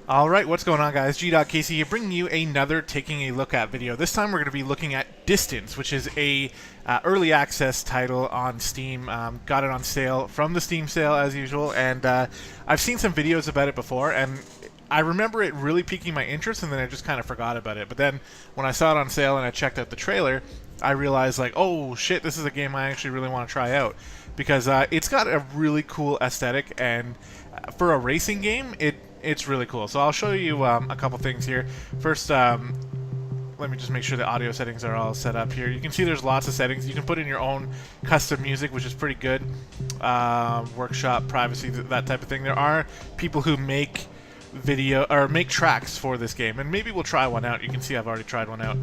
Alright, what's going on guys? gdoggcasey here, bringing you another Taking a Look At video. This time we're going to be looking at Distance, which is a early access title on Steam. Got it on sale from the Steam sale as usual, and I've seen some videos about it before, and I remember it really piquing my interest, and then I just kind of forgot about it. But then when I saw it on sale and I checked out the trailer, I realized like, oh shit, this is a game I actually really want to try out. Because it's got a really cool aesthetic, and for a racing game, it's really cool. So I'll show you a couple things here. First, let me just make sure the audio settings are all set up here. You can see there's lots of settings. You can put in your own custom music, which is pretty good. Workshop, privacy, that type of thing. There are people who make video or make tracks for this game, and maybe we'll try one out. You can see I've already tried one out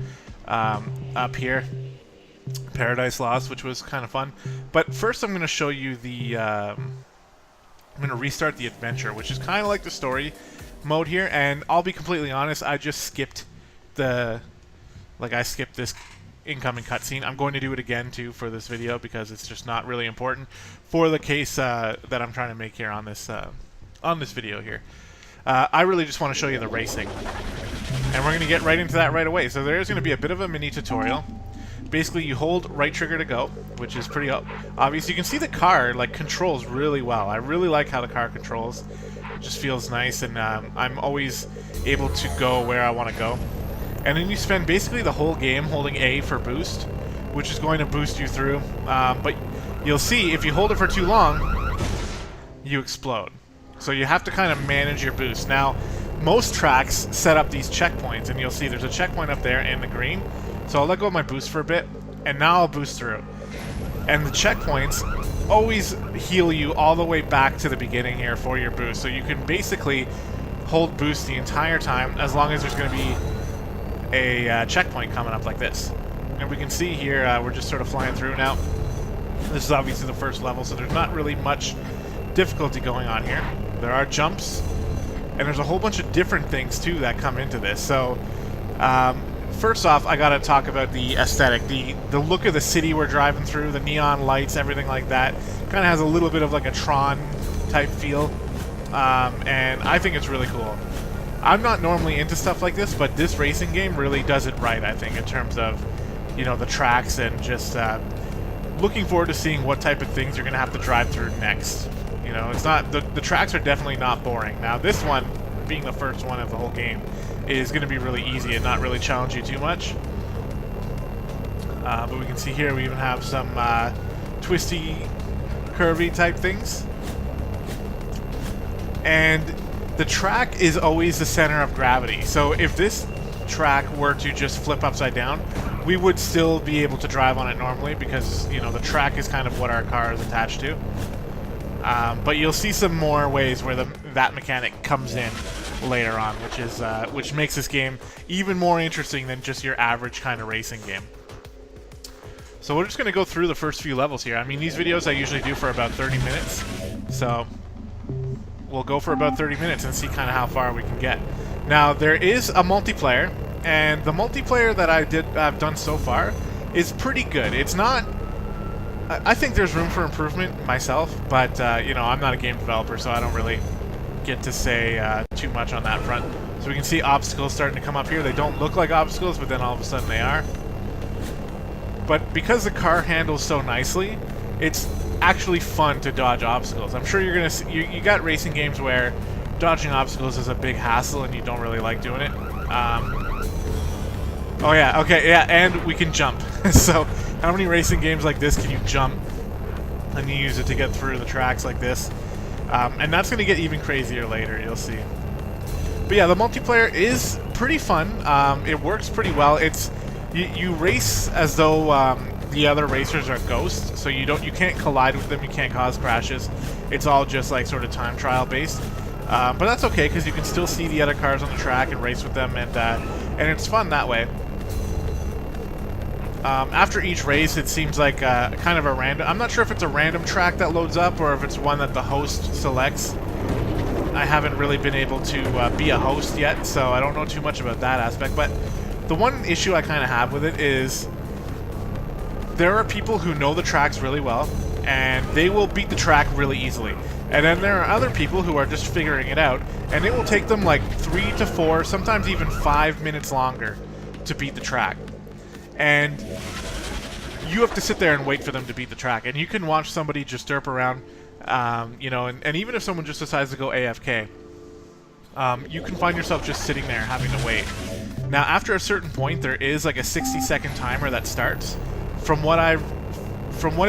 up here. Paradise Lost, which was kind of fun. But first I'm going to show you the I'm going to restart the adventure, which is kind of like the story mode here, and I'll be completely honest, I just skipped I skipped this incoming cutscene. I'm going to do it again too for this video because it's just not really important for the case that I'm trying to make here on this video here. I really just want to show you the racing, and we're going to get right into that right away. So there's going to be a bit of a mini tutorial. Basically, you hold right trigger to go, which is pretty obvious. You can see the car controls really well. I really like how the car controls. It just feels nice, and I'm always able to go where I want to go. And then you spend basically the whole game holding A for boost, which is going to boost you through. But you'll see if you hold it for too long, you explode. So you have to kind of manage your boost. Now, most tracks set up these checkpoints, and you'll see there's a checkpoint up there in the green. So I'll let go of my boost for a bit, and now I'll boost through. And the checkpoints always heal you all the way back to the beginning here for your boost. So you can basically hold boost the entire time as long as there's going to be a checkpoint coming up like this. And we can see here, we're just sort of flying through now. This is obviously the first level, so there's not really much difficulty going on here. There are jumps, and there's a whole bunch of different things too that come into this. So first off, I gotta talk about the aesthetic, the look of the city we're driving through, the neon lights, everything like that. Kind of has a little bit of like a Tron type feel, and I think it's really cool. I'm not normally into stuff like this, but this racing game really does it right, I think, in terms of, you know, the tracks, and just looking forward to seeing what type of things you're gonna have to drive through next. You know, it's not the tracks are definitely not boring. Now this one, being the first one of the whole game, is going to be really easy and not really challenge you too much. But we can see here we even have some twisty, curvy type things. And the track is always the center of gravity. So if this track were to just flip upside down, we would still be able to drive on it normally because, you know, the track is kind of what our car is attached to. But you'll see some more ways where that mechanic comes in later on, which makes this game even more interesting than just your average kind of racing game. So we're just going to go through the first few levels here. I mean, these videos I usually do for about 30 minutes, so we'll go for about 30 minutes and see kind of how far we can get. Now, there is a multiplayer, and the multiplayer that I've done so far is pretty good. It's not... I think there's room for improvement myself, but you know, I'm not a game developer, so I don't really get to say too much on that front. So we can see obstacles starting to come up here. They don't look like obstacles, but then all of a sudden they are. But because the car handles so nicely, it's actually fun to dodge obstacles. I'm sure you're gonna see, you got racing games where dodging obstacles is a big hassle and you don't really like doing it. Oh yeah, okay, yeah, and we can jump. So how many racing games like this can you jump and you use it to get through the tracks like this? And that's going to get even crazier later, you'll see. But yeah, the multiplayer is pretty fun. It works pretty well. It's you race as though the other racers are ghosts, so you can't collide with them, you can't cause crashes. It's all just like sort of time trial based. But that's okay because you can still see the other cars on the track and race with them, and it's fun that way. After each race, it seems like kind of a random... I'm not sure if it's a random track that loads up or if it's one that the host selects. I haven't really been able to be a host yet, so I don't know too much about that aspect. But the one issue I kind of have with it is there are people who know the tracks really well, and they will beat the track really easily. And then there are other people who are just figuring it out, and it will take them like 3 to 4, sometimes even 5 minutes longer to beat the track. And you have to sit there and wait for them to beat the track. And you can watch somebody just derp around, you know, and even if someone just decides to go AFK, you can find yourself just sitting there having to wait. Now, after a certain point, there is like a 60-second timer that starts. From what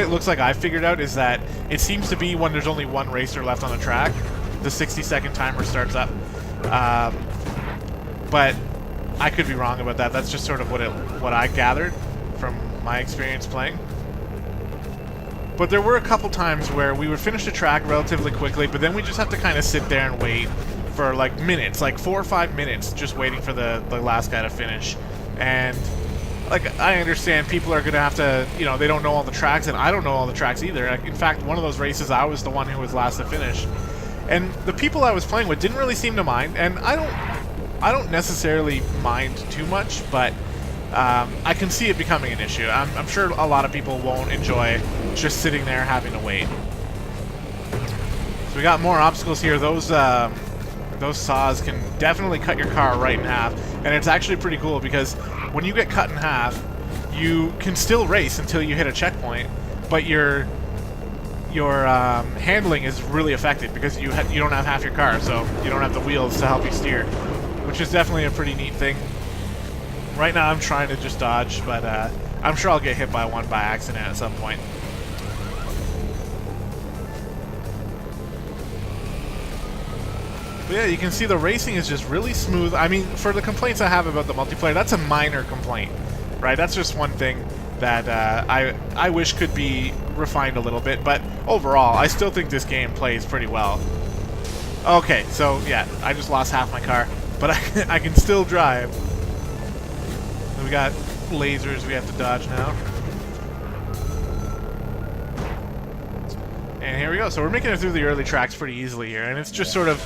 it looks like I've figured out is that it seems to be when there's only one racer left on the track, the 60-second timer starts up. But I could be wrong about that. That's just sort of what I gathered from my experience playing. But there were a couple times where we would finish the track relatively quickly, but then we just have to kind of sit there and wait for like minutes, like 4 or 5 minutes, just waiting for the last guy to finish. And like, I understand people are gonna have to, you know, they don't know all the tracks, and I don't know all the tracks either. In fact, one of those races, I was the one who was last to finish, and the people I was playing with didn't really seem to mind. And I don't necessarily mind too much, but I can see it becoming an issue. I'm sure a lot of people won't enjoy just sitting there having to wait. So we got more obstacles here. Those saws can definitely cut your car right in half, and it's actually pretty cool because when you get cut in half, you can still race until you hit a checkpoint, but your handling is really affected because you don't have half your car, so you don't have the wheels to help you steer, which is definitely a pretty neat thing. Right now I'm trying to just dodge, but I'm sure I'll get hit by one by accident at some point. But yeah, you can see the racing is just really smooth. I mean, for the complaints I have about the multiplayer, that's a minor complaint, right? That's just one thing that I wish could be refined a little bit, but overall, I still think this game plays pretty well. Okay, so yeah, I just lost half my car, but I can still drive. We got lasers we have to dodge now. And here we go. So we're making it through the early tracks pretty easily here, and it's just sort of,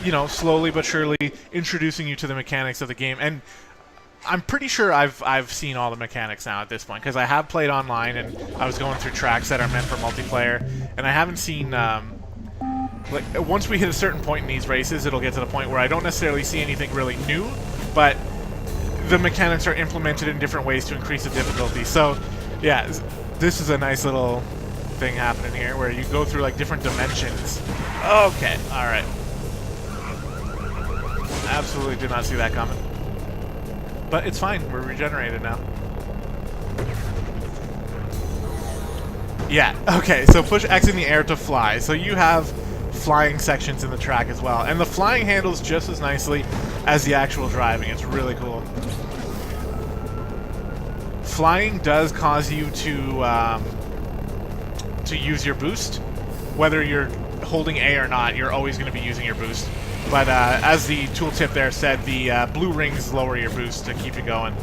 you know, slowly but surely introducing you to the mechanics of the game. And I'm pretty sure I've seen all the mechanics now at this point, because I have played online and I was going through tracks that are meant for multiplayer, and I haven't seen like, once we hit a certain point in these races, it'll get to the point where I don't necessarily see anything really new, but the mechanics are implemented in different ways to increase the difficulty. So yeah, this is a nice little thing happening here where you go through like different dimensions. Okay, alright. Absolutely did not see that coming. But it's fine, we're regenerated now. Yeah, okay, so push X in the air to fly. So you have flying sections in the track as well. And the flying handles just as nicely as the actual driving. It's really cool. Flying does cause you to use your boost. Whether you're holding A or not, you're always going to be using your boost. But as the tooltip there said, the blue rings lower your boost to keep you going.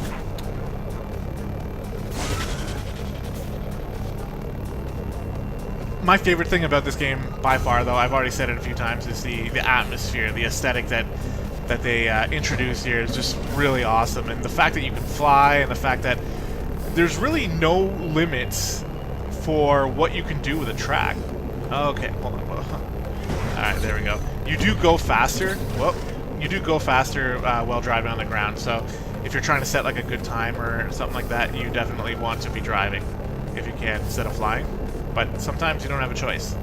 My favorite thing about this game, by far, though, I've already said it a few times, is the atmosphere, the aesthetic that they introduced here is just really awesome. And the fact that you can fly, and the fact that there's really no limits for what you can do with a track. Okay, hold on. Alright, there we go. You do go faster. Whoa. You do go faster while driving on the ground, so if you're trying to set like a good time or something like that, you definitely want to be driving if you can instead of flying. But sometimes you don't have a choice.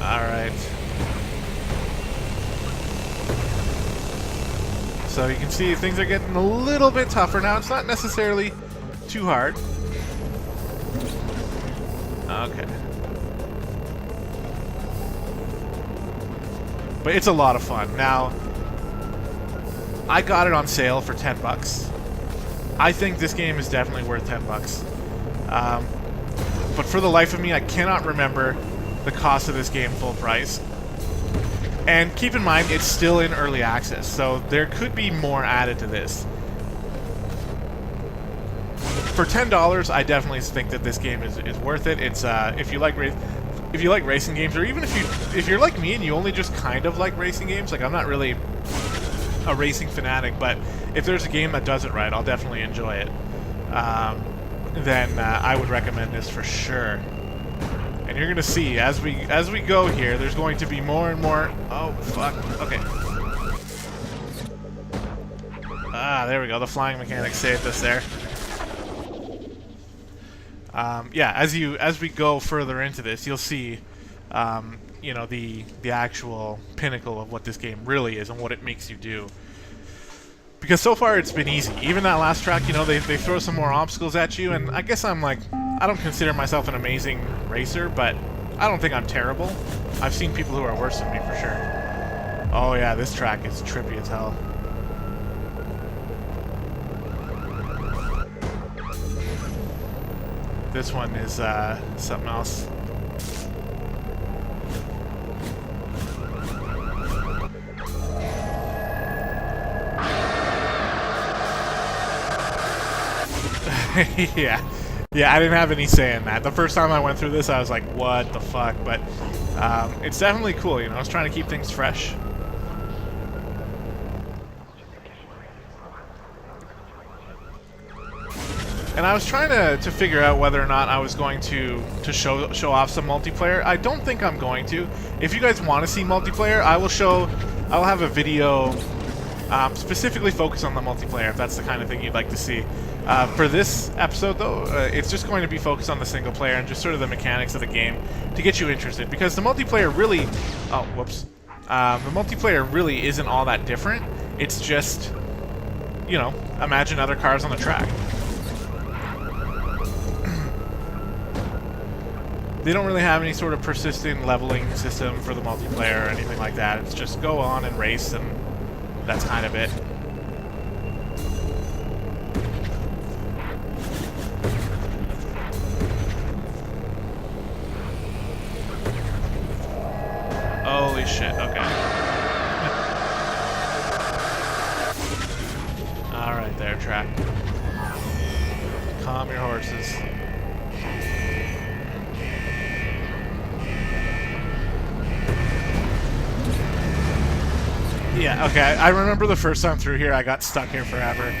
Alright. So you can see things are getting a little bit tougher now. It's not necessarily too hard. Okay. But it's a lot of fun. Now, I got it on sale for 10 bucks. I think this game is definitely worth 10 bucks. But for the life of me, I cannot remember the cost of this game full price. And keep in mind, it's still in early access, so there could be more added to this. For $10, I definitely think that this game is worth it. It's if you like racing games, or even if you're like me and you only just kind of like racing games, like I'm not really a racing fanatic, but if there's a game that does it right, I'll definitely enjoy it. Then I would recommend this for sure. And you're gonna see as we go here, there's going to be more and more. Oh fuck. Okay. Ah, there we go. The flying mechanic saved us there. Yeah, as we go further into this, you'll see, you know, the actual pinnacle of what this game really is and what it makes you do. Because so far it's been easy. Even that last track, you know, they throw some more obstacles at you, and I guess I'm like, I don't consider myself an amazing racer, but I don't think I'm terrible. I've seen people who are worse than me for sure. Oh yeah, this track is trippy as hell. This one is something else. Yeah, I didn't have any say in that. The first time I went through this, I was like, what the fuck? But it's definitely cool, you know, I was trying to keep things fresh. And I was trying to figure out whether or not I was going to show off some multiplayer. I don't think I'm going to. If you guys want to see multiplayer, I'll have a video specifically focused on the multiplayer, if that's the kind of thing you'd like to see. For this episode, though, it's just going to be focused on the single player and just sort of the mechanics of the game to get you interested. Because the multiplayer really... Oh, whoops. The multiplayer really isn't all that different. It's just, you know, imagine other cars on the track. They don't really have any sort of persistent leveling system for the multiplayer or anything like that. It's just go on and race, and that's kind of it. Holy shit, okay. Alright there, track. Calm your horses. Yeah, okay, I remember the first time through here I got stuck here forever.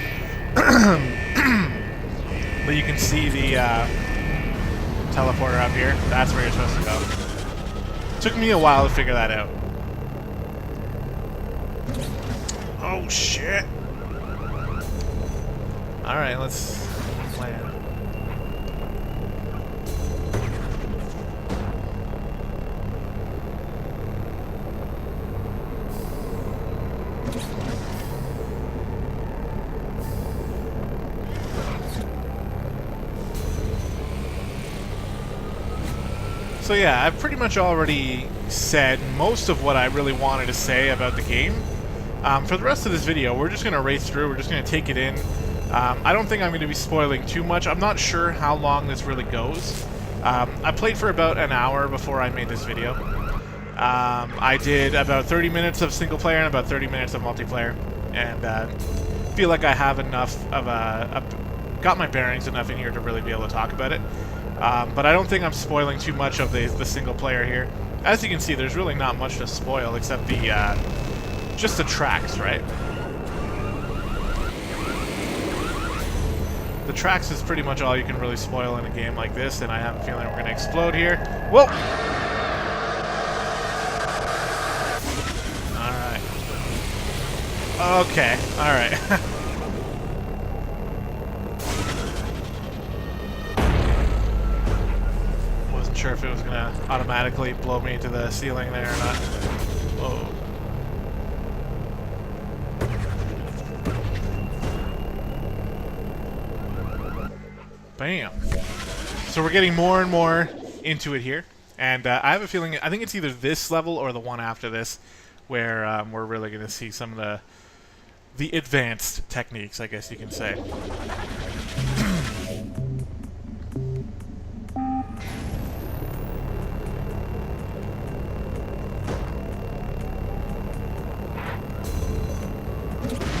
But you can see the teleporter up here. That's where you're supposed to go. Took me a while to figure that out. Oh shit! Alright, let's land. So yeah, I've pretty much already said most of what I really wanted to say about the game. For the rest of this video, we're just going to race through, we're just going to take it in. I don't think I'm going to be spoiling too much. I'm not sure how long this really goes. I played for about an hour before I made this video. I did about 30 minutes of single player and about 30 minutes of multiplayer. And feel like I have enough of got my bearings enough in here to really be able to talk about it. But I don't think I'm spoiling too much of the single player here. As you can see, there's really not much to spoil except just the tracks, right? The tracks is pretty much all you can really spoil in a game like this, and I have a feeling we're going to explode here. Whoa! Alright. Okay, alright. Sure if it was gonna automatically blow me to the ceiling there or not. Whoa. Bam. So we're getting more and more into it here, and I have a feeling, I think it's either this level or the one after this where we're really gonna see some of the advanced techniques, I guess you can say.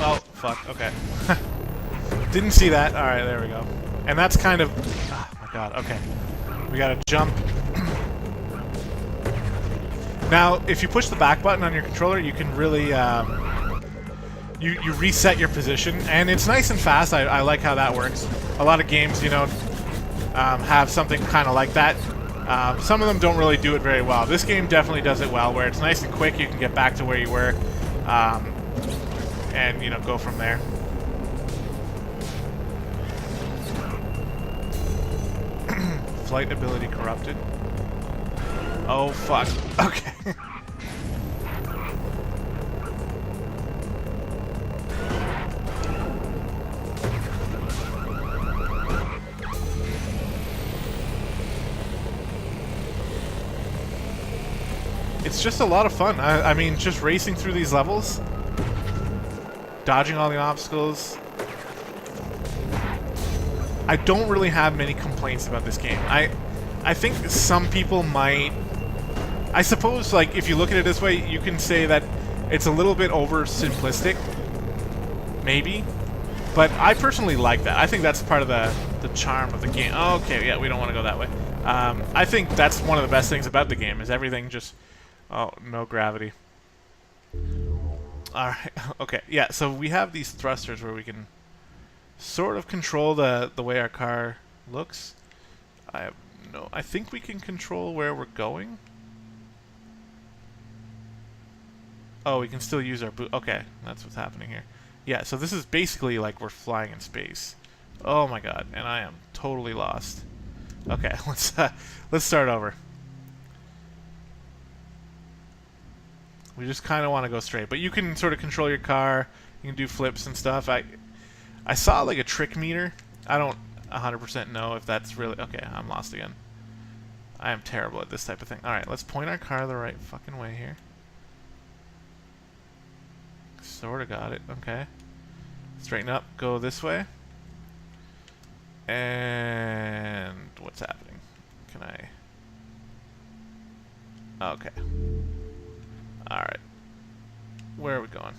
Oh, fuck, okay. Didn't see that. Alright, there we go. And that's kind of... Oh my god, okay. We gotta jump. Now, if you push the back button on your controller, you can really... You reset your position, and it's nice and fast. I like how that works. A lot of games, you know, have something kind of like that. Some of them don't really do it very well. This game definitely does it well, where it's nice and quick. You can get back to where you were, and you know, go from there. Flight ability corrupted. Oh fuck. Okay. It's just a lot of fun. I mean, just racing through these levels, dodging all the obstacles. I don't really have many complaints about this game. I think some people might... I suppose, like, if you look at it this way, you can say that it's a little bit over simplistic. Maybe. But I personally like that. I think that's part of the charm of the game. Oh, okay, yeah, we don't want to go that way. I think that's one of the best things about the game, is everything just... Oh, no gravity. Alright, okay, yeah, so we have these thrusters where we can sort of control the way our car looks. I think we can control where we're going. Oh, we can still use our boot. Okay, that's what's happening here. Yeah, so this is basically like we're flying in space. Oh my god, and I am totally lost. Okay, let's start over. We just kind of want to go straight, but you can sort of control your car. You can do flips and stuff. I saw like a trick meter. I don't 100% know if that's really... Okay, I'm lost again. I am terrible at this type of thing. Alright, let's point our car the right fucking way here. Sort of got it. Okay. Straighten up. Go this way. And... what's happening? Can I... Okay. Alright. Where are we going?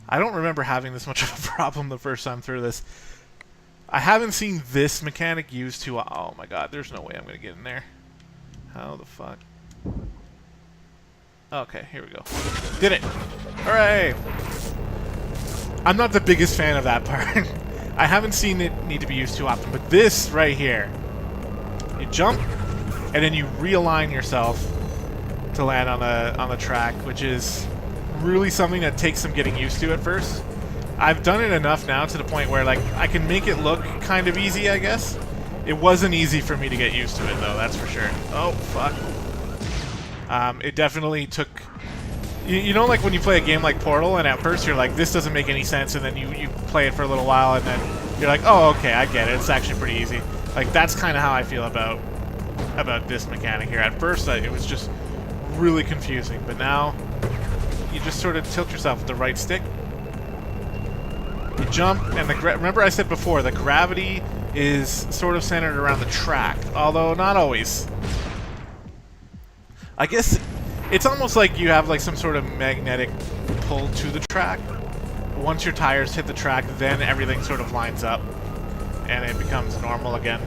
I don't remember having this much of a problem the first time through this. I haven't seen this mechanic used too... Oh my god, there's no way I'm going to get in there. How the fuck? Okay, here we go. Did it! Hooray! I'm not the biggest fan of that part. I haven't seen it need to be used too often, but this right here. You jump, and then you realign yourself to land on the track, which is really something that takes some getting used to at first. I've done it enough now to the point where like I can make it look kind of easy, I guess. It wasn't easy for me to get used to it though, that's for sure. Oh fuck. It definitely took... You know, like when you play a game like Portal, and at first you're like, this doesn't make any sense, and then you play it for a little while, and then you're like, oh, okay, I get it. It's actually pretty easy. Like, that's kind of how I feel about this mechanic here. At first, it was just really confusing, but now you just sort of tilt yourself with the right stick. You jump, and remember I said before, the gravity is sort of centered around the track, although not always. I guess it's almost like you have like some sort of magnetic pull to the track. Once your tires hit the track, then everything sort of lines up, and it becomes normal again.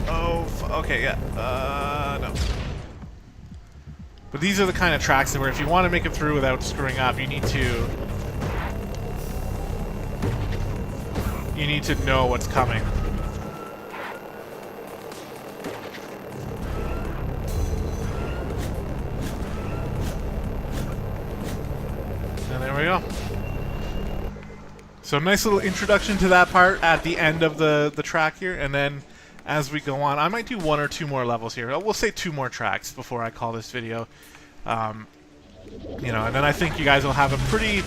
Oh, okay, yeah. No. But these are the kind of tracks where if you want to make it through without screwing up, you need to know what's coming. And there we go. So nice little introduction to that part at the end of the track here, and then as we go on, I might do one or two more levels here. We'll say 2 more tracks before I call this video. You know, and then I think you guys will have a pretty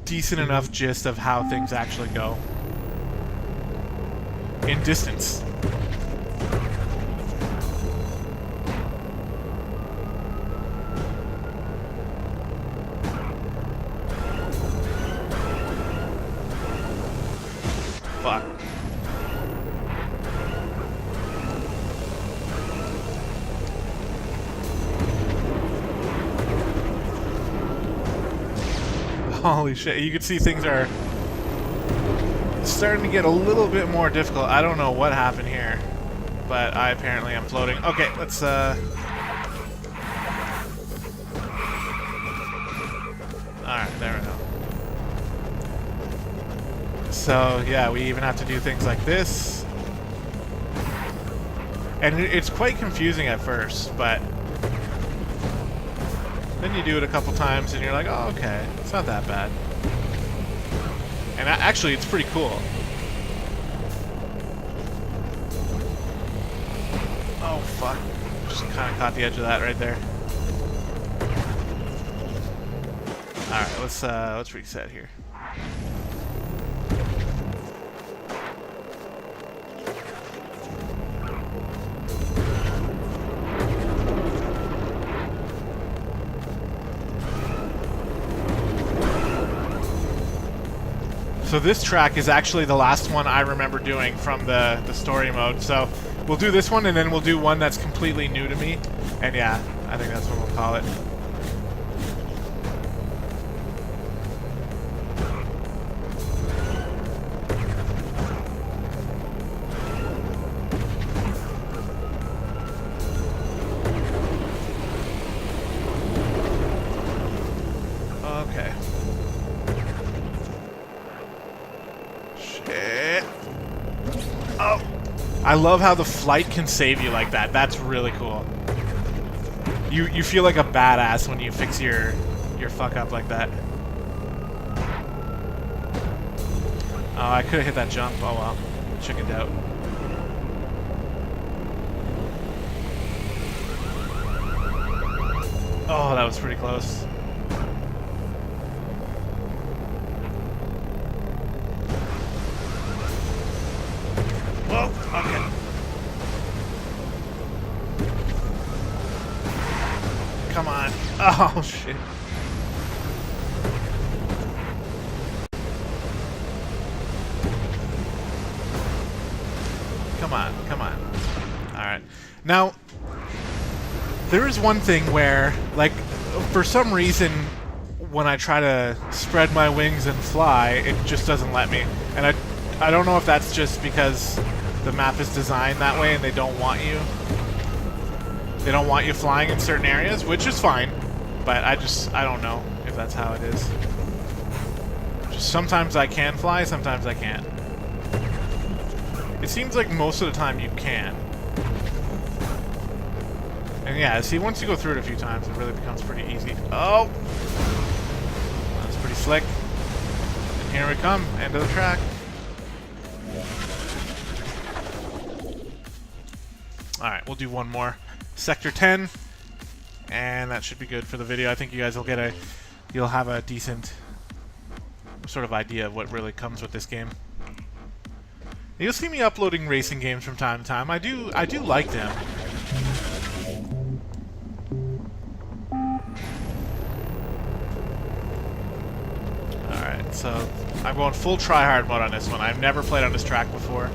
decent enough gist of how things actually go in distance. Fuck. Holy shit, you can see things are starting to get a little bit more difficult. I don't know what happened here, but I apparently am floating. Okay, let's alright, there we go. So, yeah, we even have to do things like this. And it's quite confusing at first, but then you do it a couple times and you're like, oh, okay, it's not that bad. And actually, it's pretty cool. Oh, fuck. Just kind of caught the edge of that right there. Alright, let's reset here. So this track is actually the last one I remember doing from the story mode. So we'll do this one, and then we'll do one that's completely new to me. And yeah, I think that's what we'll call it. Okay. Shit. Oh. I love how the flight can save you like that. That's really cool. You feel like a badass when you fix your fuck up like that. Oh, I could have hit that jump. Oh well. Chickened out. Oh, that was pretty close. Whoa, okay. Come on. Oh, shit. Come on, come on. Alright. Now, there is one thing where, like, for some reason, when I try to spread my wings and fly, it just doesn't let me. And I don't know if that's just because the map is designed that way and they don't want you. They don't want you flying in certain areas, which is fine. But I don't know if that's how it is. Just sometimes I can fly, sometimes I can't. It seems like most of the time you can. And yeah, see, once you go through it a few times, it really becomes pretty easy. Oh! That's pretty slick. And here we come, end of the track. Alright, we'll do one more. Sector 10. And that should be good for the video. I think you guys will get you'll have a decent sort of idea of what really comes with this game. You'll see me uploading racing games from time to time. I do like them. Alright, so I'm going full tryhard mode on this one. I've never played on this track before.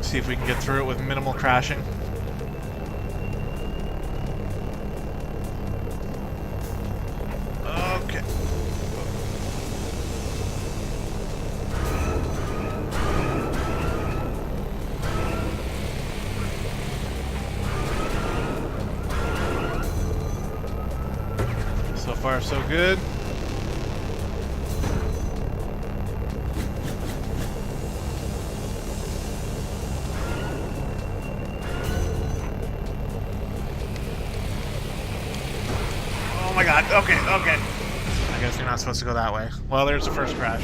See if we can get through it with minimal crashing. Okay. So far, so good. Oh my god, okay, okay. I guess you're not supposed to go that way. Well, there's the first crash.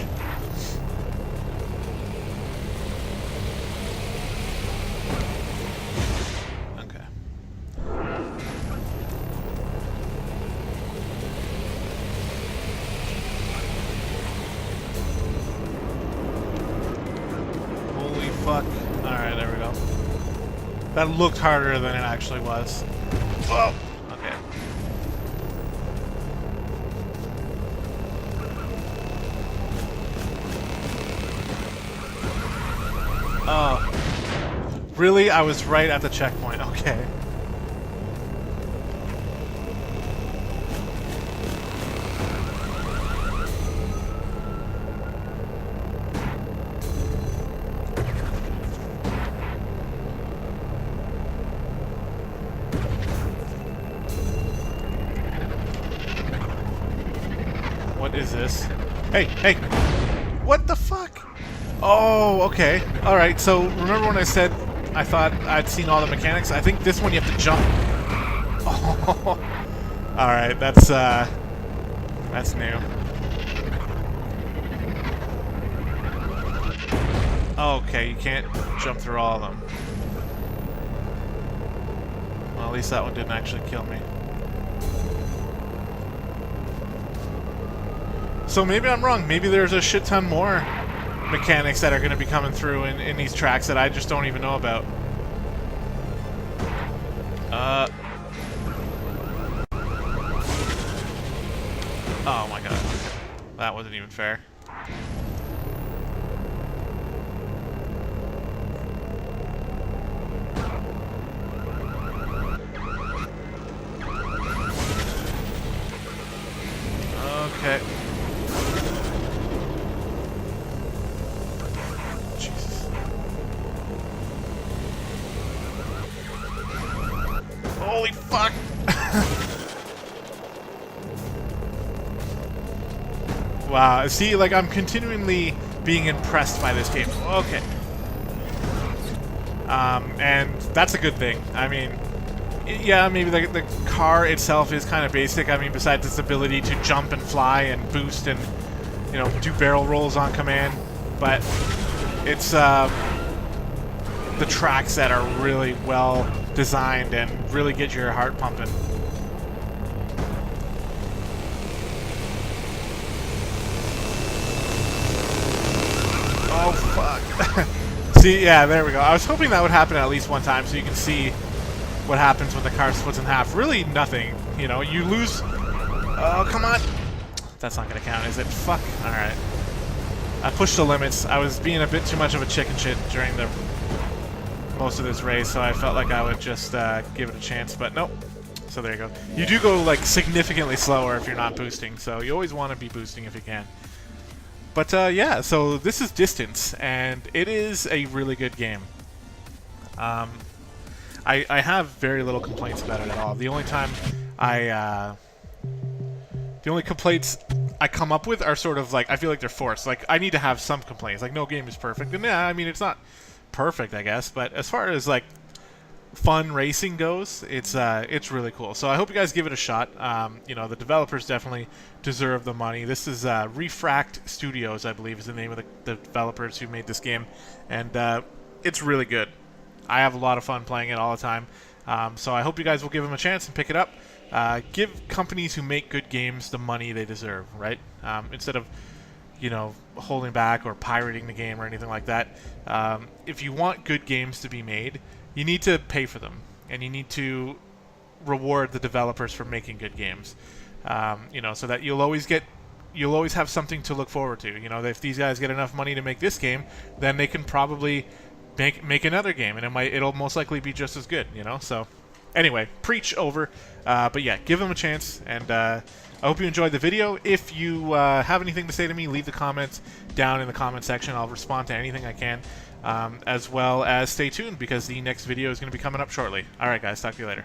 Okay. Holy fuck. Alright, there we go. That looked harder than it actually was. Whoa! Okay. Oh. Really? I was right at the checkpoint. Okay. What is this? Hey, hey! What the fuck? Oh, okay. Alright, so remember when I said I thought I'd seen all the mechanics? I think this one you have to jump. Oh, alright, that's new. Okay, you can't jump through all of them. Well, at least that one didn't actually kill me. So maybe I'm wrong. Maybe there's a shit ton more mechanics that are going to be coming through in these tracks that I just don't even know about. Oh my god. That wasn't even fair. Okay. Jesus. Holy fuck! Wow, see, like, I'm continually being impressed by this game. Okay. And that's a good thing. I mean, yeah, maybe the car itself is kind of basic. I mean, besides its ability to jump and fly and boost and, you know, do barrel rolls on command. But it's the tracks that are really well designed and really get your heart pumping. Oh, fuck. See, yeah, there we go. I was hoping that would happen at least one time so you can see what happens when the car splits in half. Really nothing, you know, you lose... Oh, come on! That's not gonna count, is it? Fuck. Alright. I pushed the limits. I was being a bit too much of a chicken shit during the most of this race, so I felt like I would just give it a chance, but nope. So there you go. You do go, like, significantly slower if you're not boosting, so you always want to be boosting if you can. But, yeah, so this is Distance, and it is a really good game. I have very little complaints about it at all. The only time the only complaints I come up with are sort of like, I feel like they're forced. Like, I need to have some complaints. Like, no game is perfect. And yeah, I mean, it's not perfect, I guess, but as far as, like, fun racing goes, it's really cool. So I hope you guys give it a shot. You know, the developers definitely deserve the money. This is Refract Studios, I believe, is the name of the developers who made this game, and it's really good. I have a lot of fun playing it all the time. So I hope you guys will give them a chance and pick it up. Give companies who make good games the money they deserve, right? Instead of, you know, holding back or pirating the game or anything like that. If you want good games to be made, you need to pay for them, and you need to reward the developers for making good games. You know, so that you'll always have something to look forward to. You know, if these guys get enough money to make this game, then they can probably make another game, and it'll most likely be just as good. You know, so anyway, preach over. But yeah, give them a chance, and I hope you enjoyed the video. If you have anything to say to me, leave the comments down in the comment section. I'll respond to anything I can. As well as stay tuned, because the next video is going to be coming up shortly. Alright guys, talk to you later.